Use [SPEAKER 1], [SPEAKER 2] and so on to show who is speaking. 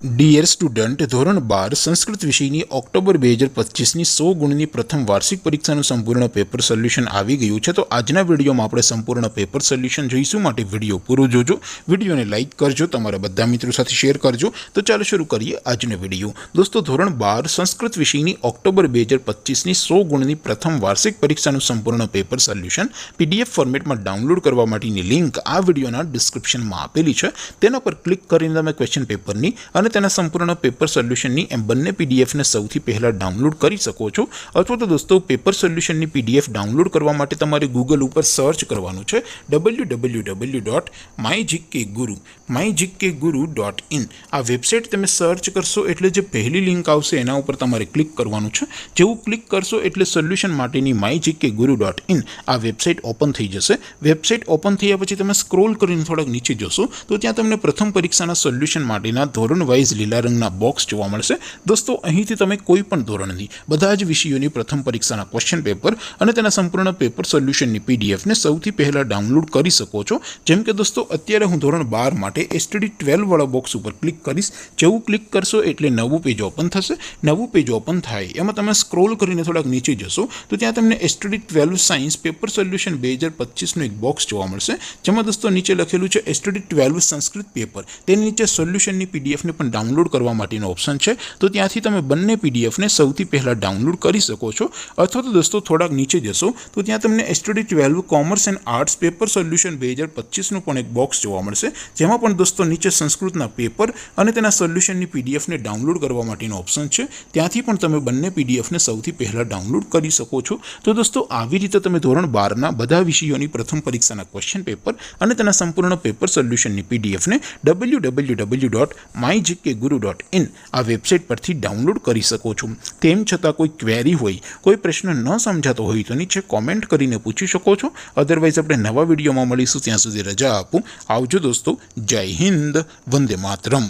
[SPEAKER 1] Dear student, ધોરણ 12 સંસ્કૃત વિષયની October 2025ની 100 ગુણની પ્રથમ વાર્ષિક પરીક્ષાનું સંપૂર્ણ પેપર સોલ્યુશન આવી ગયું છે। તો આજના વિડીયોમાં આપણે સંપૂર્ણ પેપર સોલ્યુશન જોઈશું, માટે વિડીયો પૂરો જોજો, વિડીયોને લાઇક કરજો, તમારા બધા મિત્રો સાથે શેર કરજો। તો ચાલો શરૂ કરીએ આજનો વિડીયો। દોસ્તો, ધોરણ 12 સંસ્કૃત વિષયની ઓક્ટોબર 2025ની 100 ગુણની પ્રથમ વાર્ષિક પરીક્ષાનું સંપૂર્ણ પેપર સોલ્યુશન પીડીએફ ફોર્મેટમાં ડાઉનલોડ કરવા માટેની લિંક આ વિડીયોના ડિસ્ક્રિપ્શનમાં આપેલી છે। તેના પર ક્લિક કરીને તમે ક્વેશ્ચન પેપરની અને તેના સંપૂર્ણ પેપર સોલ્યુશનની એમ બંને પીડીએફને સૌથી પહેલાં ડાઉનલોડ કરી શકો છો। અથવા તો દોસ્તો, પેપર સોલ્યુશનની પીડીએફ ડાઉનલોડ કરવા માટે તમારે ગૂગલ ઉપર સર્ચ કરવાનું છે www.mygkguru.in। આ વેબસાઇટ તમે સર્ચ કરશો એટલે જે પહેલી લિંક આવશે એના ઉપર તમારે ક્લિક કરવાનું છે। જેવું ક્લિક કરશો એટલે સોલ્યુશન માટેની mygkguru.in આ વેબસાઇટ ઓપન થઈ જશે। વેબસાઇટ ઓપન થયા પછી તમે સ્ક્રોલ કરીને થોડાક નીચે જશો તો ત્યાં તમને પ્રથમ પરીક્ષાના સોલ્યુશન માટેના ધોરણ વાઇઝ લીલા રંગના બોક્સ જોવા મળશે। દોસ્તો, અહીંથી તમે કોઈ પણ ધોરણની બધા જ વિષયોની પ્રથમ પરીક્ષાના ક્વેશ્ચન પેપર અને તેના સંપૂર્ણ પેપર સોલ્યુશનની પીડીએફને સૌથી પહેલાં ડાઉનલોડ કરી શકો છો। જેમ કે દોસ્તો, અત્યારે હું ધોરણ 12 માટે એસટીડી 12 વાળા બોક્સ ઉપર ક્લિક કરીશ। જેવું ક્લિક કરશો એટલે નવું પેજ ઓપન થશે। નવું પેજ ઓપન થાય એમાં તમે સ્ક્રોલ કરીને થોડાક નીચે જશો તો ત્યાં તમને એસટીડી 12 સાયન્સ પેપર સોલ્યુશન 2025નું એક બોક્સ જોવા મળશે, જેમાં દોસ્તો નીચે લખેલું છે એસટીડી 12 સંસ્કૃત પેપર। તેની નીચે સોલ્યુશનની પીડીએફને પણ ડાઉનલોડ કરવા માટેનો ઓપ્શન છે। તો ત્યાંથી તમે બંને પીડીએફને સૌથી પહેલાં ડાઉનલોડ કરી શકો છો। અથવા તો દોસ્તો, થોડાક નીચે જશો તો ત્યાં તમને STD 12 commerce and arts paper solution 2025નું પણ એક બોક્સ જોવા મળશે, જેમાં પણ દોસ્તો નીચે સંસ્કૃતના પેપર અને તેના સોલ્યુશનની પીડીએફને ડાઉનલોડ કરવા માટેનો ઓપ્શન છે। ત્યાંથી પણ તમે બંને પીડીએફને સૌથી પહેલાં ડાઉનલોડ કરી શકો છો। તો દોસ્તો, આવી રીતે તમે ધોરણ 12ના બધા વિષયોની પ્રથમ પરીક્ષાના ક્વેશ્ચન પેપર અને તેના સંપૂર્ણ પેપર સોલ્યુશનની પીડીએફને www.mygkguru.in આ વેબસાઇટ પરથી ડાઉનલોડ કરી શકો છો। તેમ છતાં કોઈ ક્વેરી હોય, કોઈ પ્રશ્ન ન સમજાતો હોય તો નીચે કોમેન્ટ કરીને પૂછી શકો છો। અધરવાઇઝ આપણે નવા વિડીયોમાં મળીશું, ત્યાં સુધી રજા આપું। આવજો દોસ્તો, જય હિન્દ, વંદે માતરમ।